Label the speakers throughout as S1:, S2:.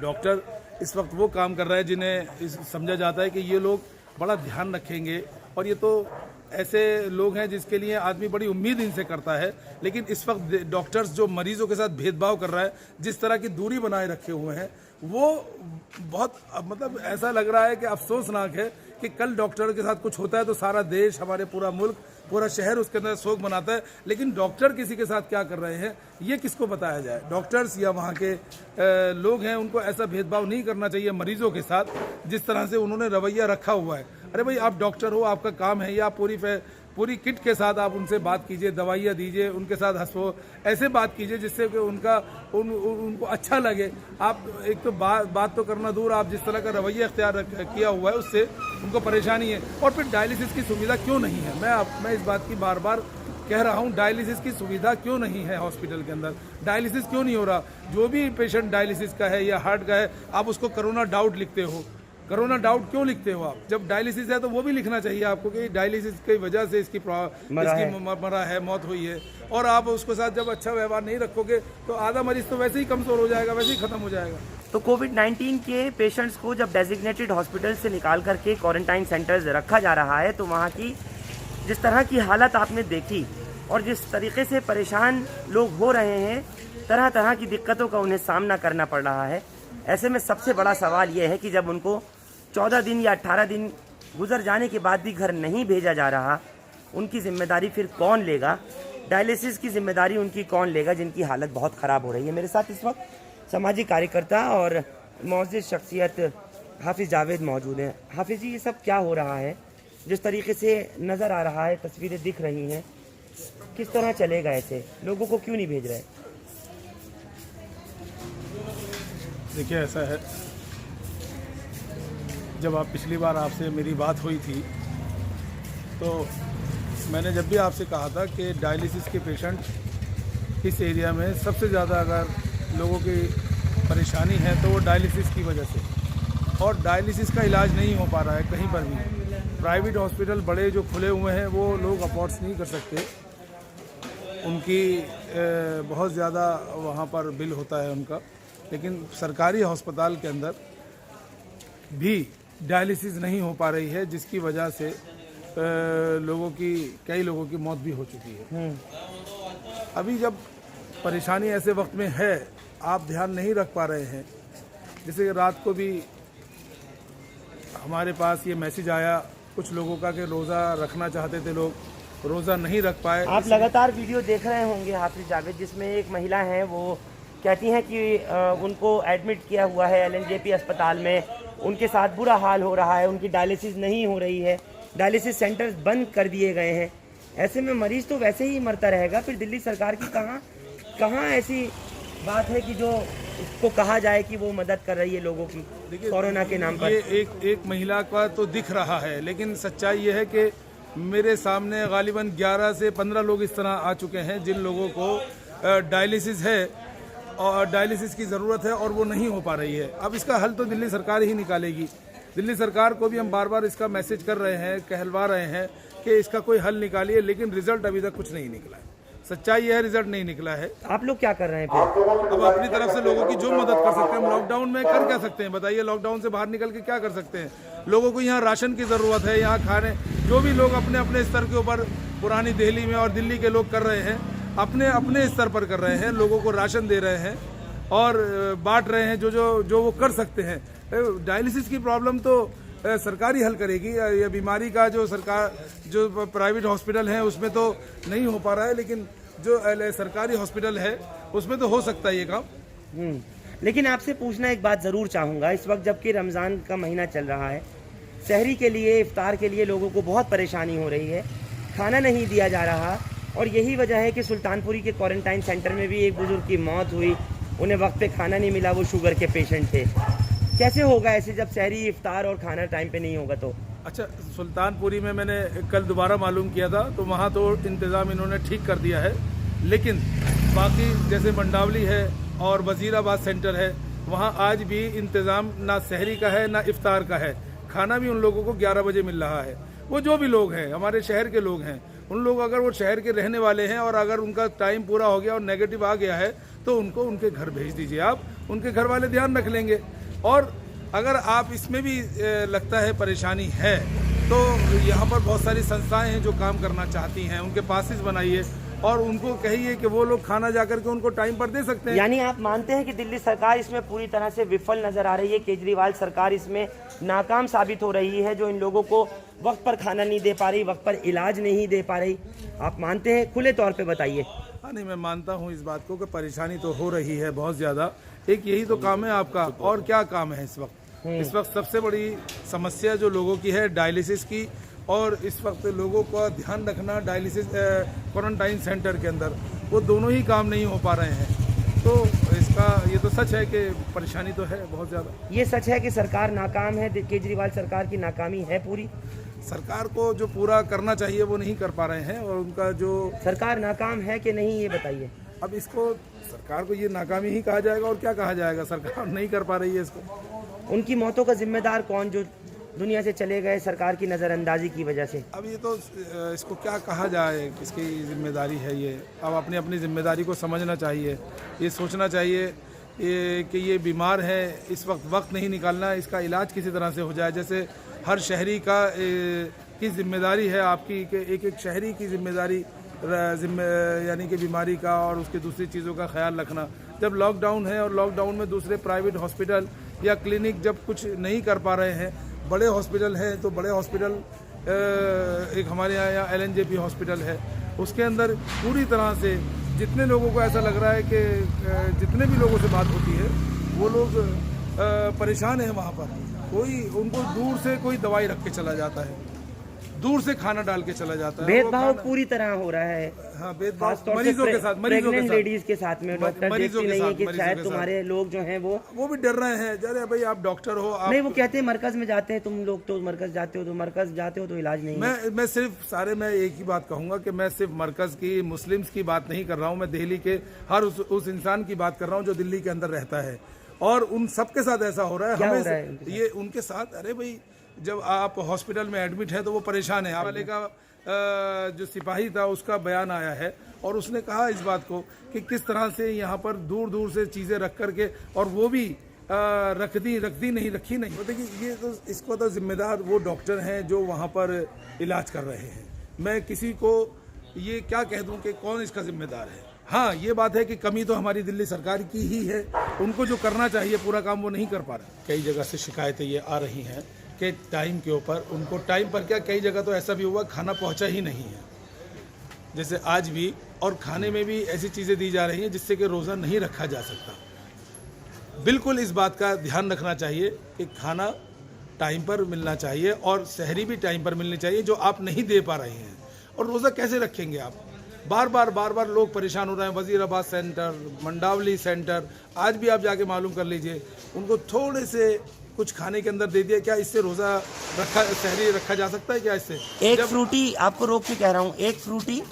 S1: Doctor इस वक्त वो काम कर रहा है जिन्हें समझा जाता है कि ये लोग बड़ा ध्यान रखेंगे, और ये तो ऐसे लोग हैं जिसके लिए आदमी बड़ी उम्मीद इनसे करता है। लेकिन इस वक्त डॉक्टर्स जो मरीजों के साथ भेदभाव कर रहा है, जिस तरह की दूरी बनाए रखे हुए हैं, वो बहुत मतलब ऐसा लग रहा है कि अफसोसनाक है कि कल डॉक्टर के साथ कुछ होता है तो सारा देश, हमारे पूरा मुल्क, पूरा शहर उसके अंदर शोक मनाता है। लेकिन डॉक्टर किसी के साथ क्या कर रहे हैं ये किसको बताया जाए। डॉक्टर्स या वहाँ के लोग हैं, उनको ऐसा भेदभाव नहीं करना चाहिए मरीजों के साथ जिस तरह से उन्होंने रवैया रखा हुआ है। अरे भाई, आप डॉक्टर हो, आपका काम है, या पूरी किट के साथ आप उनसे बात कीजिए, दवाइयाँ दीजिए, उनके साथ हंसो, ऐसे बात कीजिए जिससे कि उनको अच्छा लगे। आप एक तो बात तो करना दूर, आप जिस तरह का रवैया इख्तियार किया हुआ है उससे उनको परेशानी है। और फिर डायलिसिस की सुविधा क्यों नहीं है, मैं इस बात की बार बार कह रहा हूँ, डायलिसिस की सुविधा क्यों नहीं है हॉस्पिटल के अंदर, डायलिसिस क्यों नहीं हो रहा। जो भी पेशेंट डायलिसिस का है या हार्ट का है, आप उसको कोरोना डाउट लिखते हो। कोरोना डाउट क्यों लिखते हो आप? जब डायलिसिस है तो वो भी लिखना चाहिए आपको कि डायलिसिस की वजह से इसकी मरा है, मौत हुई है। और आप उसके साथ जब अच्छा व्यवहार नहीं रखोगे तो आधा मरीज तो वैसे ही कमजोर हो जाएगा, वैसे ही खत्म हो जाएगा।
S2: तो कोविड-19 के पेशेंट्स को जब डेजिग्नेटेड हॉस्पिटल से निकाल करके क्वारंटाइन सेंटर्स रखा जा रहा है, तो वहाँ की जिस तरह की हालत आपने देखी और जिस तरीके से परेशान लोग हो रहे हैं, तरह तरह की दिक्कतों का उन्हें सामना करना पड़ रहा है। ऐसे में सबसे बड़ा सवाल यह है कि जब उनको 14 दिन या 18 दिन गुजर जाने के बाद भी घर नहीं भेजा जा रहा, उनकी जिम्मेदारी फिर कौन लेगा? डायलिसिस की जिम्मेदारी उनकी कौन लेगा जिनकी हालत बहुत ख़राब हो रही है? मेरे साथ इस वक्त सामाजिक कार्यकर्ता और मौजूद शख्सियत हाफिज़ जावेद मौजूद हैं। हाफिज़ जी, ये सब क्या हो रहा है? जिस तरीके से नज़र आ रहा है, तस्वीरें दिख रही हैं, किस तरह चलेगा ऐसे? लोगों को क्यों नहीं भेज रहे?
S1: देखिए, ऐसा है, जब आप पिछली बार आपसे मेरी बात हुई थी तो मैंने जब भी आपसे कहा था कि डायलिसिस के पेशेंट इस एरिया में सबसे ज़्यादा अगर लोगों की परेशानी है तो वो डायलिसिस की वजह से, और डायलिसिस का इलाज नहीं हो पा रहा है कहीं पर भी। प्राइवेट हॉस्पिटल बड़े जो खुले हुए हैं वो लोग अफोर्ड्स नहीं कर सकते, उनकी बहुत ज़्यादा वहाँ पर बिल होता है उनका। लेकिन सरकारी अस्पताल के अंदर भी डायलिसिस नहीं हो पा रही है, जिसकी वजह से कई लोगों की मौत भी हो चुकी है। अभी जब परेशानी ऐसे वक्त में है, आप ध्यान नहीं रख पा रहे हैं। जैसे रात को भी हमारे पास ये मैसेज आया कुछ लोगों का कि रोज़ा रखना चाहते थे लोग, रोज़ा नहीं रख पाए।
S2: आप लगातार वीडियो देख रहे होंगे हाफिज़ जावेद, जिसमें एक महिला है, वो कहती हैं कि उनको एडमिट किया हुआ है LNJP अस्पताल में, उनके साथ बुरा हाल हो रहा है, उनकी डायलिसिस नहीं हो रही है, डायलिसिस सेंटर्स बंद कर दिए गए हैं। ऐसे में मरीज तो वैसे ही मरता रहेगा। फिर दिल्ली सरकार की कहाँ ऐसी बात है कि जो उसको कहा जाए कि वो मदद कर रही है लोगों की कोरोना के नाम पर?
S1: ये एक महिला का तो दिख रहा है, लेकिन सच्चाई ये है कि मेरे सामने गालिबन 11 से 15 लोग इस तरह आ चुके हैं जिन लोगों को डायलिसिस है और डायलिसिस की ज़रूरत है और वो नहीं हो पा रही है। अब इसका हल तो दिल्ली सरकार ही निकालेगी। दिल्ली सरकार को भी हम बार बार इसका मैसेज कर रहे हैं, कहलवा रहे हैं कि इसका कोई हल निकालिए, लेकिन रिजल्ट अभी तक कुछ नहीं निकला है। सच्चाई यह है, रिजल्ट नहीं निकला है।
S2: आप लोग क्या कर रहे हैं फिर?
S1: अब अपनी तरफ से लोगों की जो मदद कर सकते हैं, हम लॉकडाउन में कर क्या सकते हैं बताइए? लॉकडाउन से बाहर निकल के क्या कर सकते हैं? लोगों को यहाँ राशन की ज़रूरत है, यहाँ खाने, जो भी लोग अपने अपने स्तर के ऊपर पुरानी दिल्ली में और दिल्ली के लोग कर रहे हैं, अपने अपने स्तर पर कर रहे हैं, लोगों को राशन दे रहे हैं और बांट रहे हैं जो वो कर सकते हैं। डायलिसिस की प्रॉब्लम तो सरकार ही हल करेगी। ये बीमारी का जो प्राइवेट हॉस्पिटल है उसमें तो नहीं हो पा रहा है, लेकिन जो सरकारी हॉस्पिटल है उसमें तो हो सकता है ये काम।
S2: लेकिन आपसे पूछना एक बात ज़रूर चाहूँगा, इस वक्त जबकि रमज़ान का महीना चल रहा है, सहरी के लिए, इफ्तार के लिए लोगों को बहुत परेशानी हो रही है, खाना नहीं दिया जा रहा, और यही वजह है कि सुल्तानपुरी के क्वारंटाइन सेंटर में भी एक बुजुर्ग की मौत हुई, उन्हें वक्त पे खाना नहीं मिला, वो शुगर के पेशेंट थे। कैसे होगा ऐसे जब सहरी, इफ्तार और खाना टाइम पे नहीं होगा तो?
S1: अच्छा, सुल्तानपुरी में मैंने कल दोबारा मालूम किया था तो वहाँ तो इंतज़ाम इन्होंने ठीक कर दिया है, लेकिन बाकी जैसे मंडावली है और वजीराबाद सेंटर है, वहाँ आज भी इंतज़ाम ना सहरी का है ना इफ्तार का है। खाना भी उन लोगों को 11 बजे मिल रहा है। वो जो भी लोग हैं, हमारे शहर के लोग हैं, उन लोग अगर वो शहर के रहने वाले हैं और अगर उनका टाइम पूरा हो गया और नेगेटिव आ गया है तो उनको उनके घर भेज दीजिए आप, उनके घर वाले ध्यान रख लेंगे। और अगर आप इसमें भी लगता है परेशानी है तो यहाँ पर बहुत सारी संस्थाएं हैं जो काम करना चाहती हैं, उनके पासेस बनाइए और उनको कहिए कि वो लोग खाना जाकर के उनको टाइम पर दे सकते हैं।
S2: यानी आप मानते हैं कि दिल्ली सरकार इसमें पूरी तरह से विफल नजर आ रही है, केजरीवाल सरकार इसमें नाकाम साबित हो रही है, जो इन लोगों को वक्त पर खाना नहीं दे पा रही, वक्त पर इलाज नहीं दे पा रही, आप मानते हैं? खुले तौर पे बताइए।
S1: हाँ नहीं, मैं मानता हूँ इस बात को कि परेशानी तो हो रही है बहुत ज़्यादा। एक यही तो काम है आपका, और क्या काम है इस वक्त? इस वक्त सबसे बड़ी समस्या जो लोगों की है डायलिसिस की, और इस वक्त लोगों का ध्यान रखना डायलिसिस क्वारंटाइन सेंटर के अंदर, वो दोनों ही काम नहीं हो पा रहे हैं। तो इसका ये तो सच है कि परेशानी तो है बहुत ज़्यादा।
S2: ये सच है कि सरकार नाकाम है, केजरीवाल सरकार की नाकामी है पूरी।
S1: सरकार को जो पूरा करना चाहिए वो नहीं कर पा रहे हैं, और उनका जो
S2: सरकार नाकाम है कि नहीं ये बताइए।
S1: अब इसको सरकार को ये नाकामी ही कहा जाएगा, और क्या कहा जाएगा? सरकार नहीं कर पा रही है इसको।
S2: उनकी मौतों का जिम्मेदार कौन, जो दुनिया से चले गए सरकार की नज़रअंदाजी की वजह से?
S1: अब ये तो इसको क्या कहा जाए, किसकी जिम्मेदारी है ये? अब अपनी अपनी जिम्मेदारी को समझना चाहिए, ये सोचना चाहिए कि ये बीमार है, इस वक्त नहीं निकालना, इसका इलाज किसी तरह से हो जाए। जैसे हर शहरी का की जिम्मेदारी है आपकी कि एक शहरी की जिम्मेदारी यानी कि बीमारी का और उसकी दूसरी चीज़ों का ख्याल रखना। जब लॉकडाउन है और लॉकडाउन में दूसरे प्राइवेट हॉस्पिटल या क्लिनिक जब कुछ नहीं कर पा रहे हैं, बड़े हॉस्पिटल हैं तो बड़े हॉस्पिटल, एक हमारे यहाँ LNJP हॉस्पिटल है, उसके अंदर पूरी तरह से जितने लोगों को ऐसा लग रहा है कि जितने भी लोगों से बात होती है वो लोग परेशान हैं। वहाँ पर कोई उनको दूर से कोई दवाई रख के चला जाता है, दूर से खाना डाल के चला जाता है।
S2: भेदभाव पूरी तरह हो रहा है।
S1: हाँ, भेदभाव मरीजों के साथ,
S2: प्रेग्नेंट लेडीज के साथ में डॉक्टर देखते नहीं है कि शायद तुम्हारे लोग जो हैं वो
S1: भी डर रहे हैं। अरे भाई आप डॉक्टर हो, आप
S2: नहीं, वो कहते हैं मरकज में जाते हैं, तुम लोग तो मरकज जाते हो तो इलाज नहीं है।
S1: मैं सिर्फ मैं एक ही बात कहूंगा कि मैं सिर्फ मरकज की, मुस्लिम्स की बात नहीं कर रहा हूँ, मैं दिल्ली के हर उस इंसान की बात कर रहा हूँ जो दिल्ली के अंदर रहता है, और उन सबके साथ ऐसा हो रहा है। हमें ये उनके साथ, अरे भाई जब आप हॉस्पिटल में एडमिट है तो वो परेशान है। वाले का जो सिपाही था उसका बयान आया है और उसने कहा इस बात को कि किस तरह से यहाँ पर दूर दूर से चीज़ें रख करके, और वो भी रखी नहीं। देखिए ये तो इसको तो जिम्मेदार वो डॉक्टर हैं जो वहाँ पर इलाज कर रहे हैं। मैं किसी को ये क्या कह दूँ कि कौन इसका जिम्मेदार है। हाँ, ये बात है कि कमी तो हमारी दिल्ली सरकार की ही है, उनको जो करना चाहिए पूरा काम वो नहीं कर पा रहे। कई जगह से शिकायतें ये आ रही हैं कि टाइम के ऊपर उनको, टाइम पर क्या, कई जगह तो ऐसा भी हुआ खाना पहुंचा ही नहीं है, जैसे आज भी, और खाने में भी ऐसी चीज़ें दी जा रही हैं जिससे कि रोज़ा नहीं रखा जा सकता। बिल्कुल इस बात का ध्यान रखना चाहिए कि खाना टाइम पर मिलना चाहिए और सहरी भी टाइम पर मिलनी चाहिए, जो आप नहीं दे पा रहे हैं। और रोज़ा कैसे रखेंगे आप? बार बार लोग परेशान हो रहे हैं। वजीराबाद सेंटर, मंडावली सेंटर, आज भी आप जाके मालूम कर लीजिए, उनको थोड़े से कुछ खाने के अंदर दे दिया, क्या इससे रोज़ा सहरी रखा जा सकता है? क्या इससे
S2: एक फ्रूटी, आपको रोक के कह रहा हूँ, एक फ्रूटी,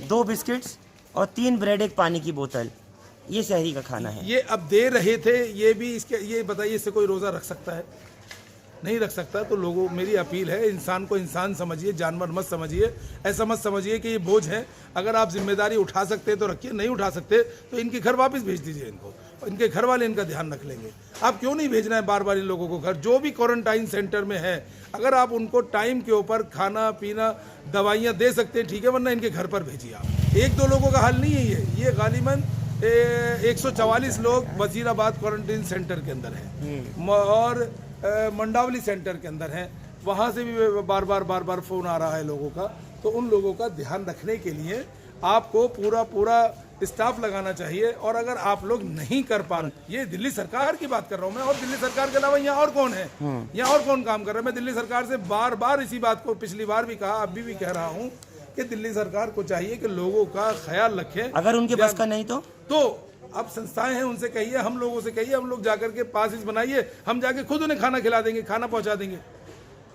S2: 2 बिस्किट्स और 3 ब्रेड, एक पानी की बोतल, ये सहरी का खाना है।
S1: ये अब दे रहे थे, ये भी इसके, ये बताइए इससे कोई रोज़ा रख सकता है? नहीं रख सकता। तो लोगों, मेरी अपील है, इंसान को इंसान समझिए, जानवर मत समझिए, ऐसा मत समझिए कि ये बोझ है। अगर आप जिम्मेदारी उठा सकते तो रखिए, नहीं उठा सकते तो इनके घर वापस भेज दीजिए इनको, इनके घर वाले इनका ध्यान रख लेंगे। आप क्यों नहीं भेजना है बार बार इन लोगों को घर? जो भी क्वारंटाइन सेंटर में है, अगर आप उनको टाइम के ऊपर खाना पीना दवाइयाँ दे सकते हैं ठीक है, वरना इनके घर पर भेजिए आप। 1-2 लोगों का हाल नहीं है ये गालिबन 144 लोग वजीराबाद क्वारंटाइन सेंटर के अंदर हैं और मंडावली सेंटर के अंदर हैं। वहाँ से भी बार बार फ़ोन आ रहा है लोगों का। तो उन लोगों का ध्यान रखने के लिए आपको पूरा स्टाफ लगाना चाहिए। और अगर आप लोग नहीं कर पा रहे, ये दिल्ली सरकार की बात कर रहा हूँ मैं, और दिल्ली सरकार के अलावा यहाँ और कौन है, यहाँ और कौन काम कर रहा है? मैं दिल्ली सरकार से बार इसी बात को पिछली बार भी कहा, अभी भी कह रहा हूँ कि दिल्ली सरकार को चाहिए कि लोगों का ख्याल रखें।
S2: अगर उनके पास का नहीं तो
S1: अब संस्थाएं हैं, उनसे कहिए, हम लोगों से कहिए, हम लोग जाकर के पासेस बनाइए, हम जाके खुद उन्हें खाना खिला देंगे, खाना पहुंचा देंगे।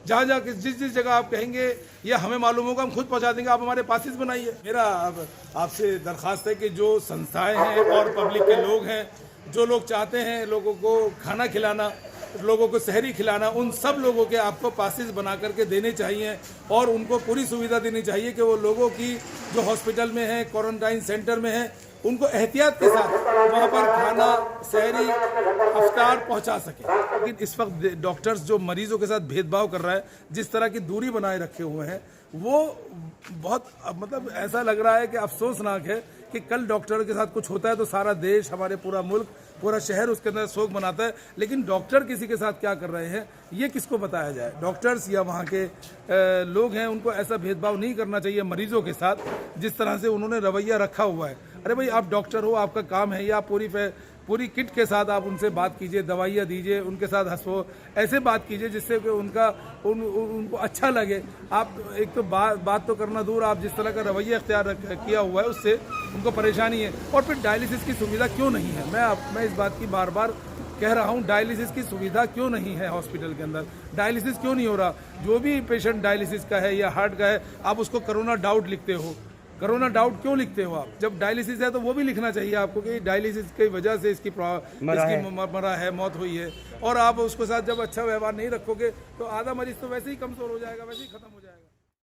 S1: जहाँ जाके जिस जगह आप कहेंगे या हमें मालूम होगा, हम खुद पहुंचा देंगे, आप हमारे पासेस बनाइए। मेरा अब आपसे दरख्वास्त है कि जो संस्थाएं हैं और पब्लिक के लोग हैं, जो लोग चाहते हैं लोगों को खाना खिलाना, लोगों को सहरी खिलाना, उन सब लोगों के आपको पासेस बना करके देने चाहिए और उनको पूरी सुविधा देनी चाहिए कि वो लोगों की जो हॉस्पिटल में है, क्वारंटाइन सेंटर में है, उनको एहतियात के साथ वहाँ पर खाना, सहरी, अफ्तार पहुँचा सके। लेकिन इस वक्त डॉक्टर्स जो मरीजों के साथ भेदभाव कर रहा है, जिस तरह की दूरी बनाए रखे हुए हैं, वो बहुत मतलब ऐसा लग रहा है कि अफसोसनाक है कि कल डॉक्टर के साथ कुछ होता है तो सारा देश, हमारे पूरा मुल्क, पूरा शहर उसके अंदर शोक मनाता है, लेकिन डॉक्टर किसी के साथ क्या कर रहे हैं ये किसको बताया जाए। डॉक्टर्स या वहाँ के लोग हैं, उनको ऐसा भेदभाव नहीं करना चाहिए मरीजों के साथ जिस तरह से उन्होंने रवैया रखा हुआ है। अरे भाई, आप डॉक्टर हो, आपका काम है, या पूरी किट के साथ आप उनसे बात कीजिए, दवाइयाँ दीजिए, उनके साथ हंसो, ऐसे बात कीजिए जिससे कि उनको अच्छा लगे। आप एक तो बात तो करना दूर, आप जिस तरह का रवैया इख्तियार किया हुआ है उससे उनको परेशानी है। और फिर डायलिसिस की सुविधा क्यों नहीं है, मैं इस बात की बार बार कह रहा हूँ, डायलिसिस की सुविधा क्यों नहीं है हॉस्पिटल के अंदर, डायलिसिस क्यों नहीं हो रहा। जो भी पेशेंट डायलिसिस का है या हार्ट का है, आप उसको कोरोना डाउट लिखते हो। कोरोना डाउट क्यों लिखते हो आप? जब डायलिसिस है तो वो भी लिखना चाहिए आपको कि डायलिसिस की वजह से इसकी मरा है, मौत हुई है। और आप उसके साथ जब अच्छा व्यवहार नहीं रखोगे तो आधा मरीज तो वैसे ही कमजोर हो जाएगा, वैसे ही खत्म हो जाएगा।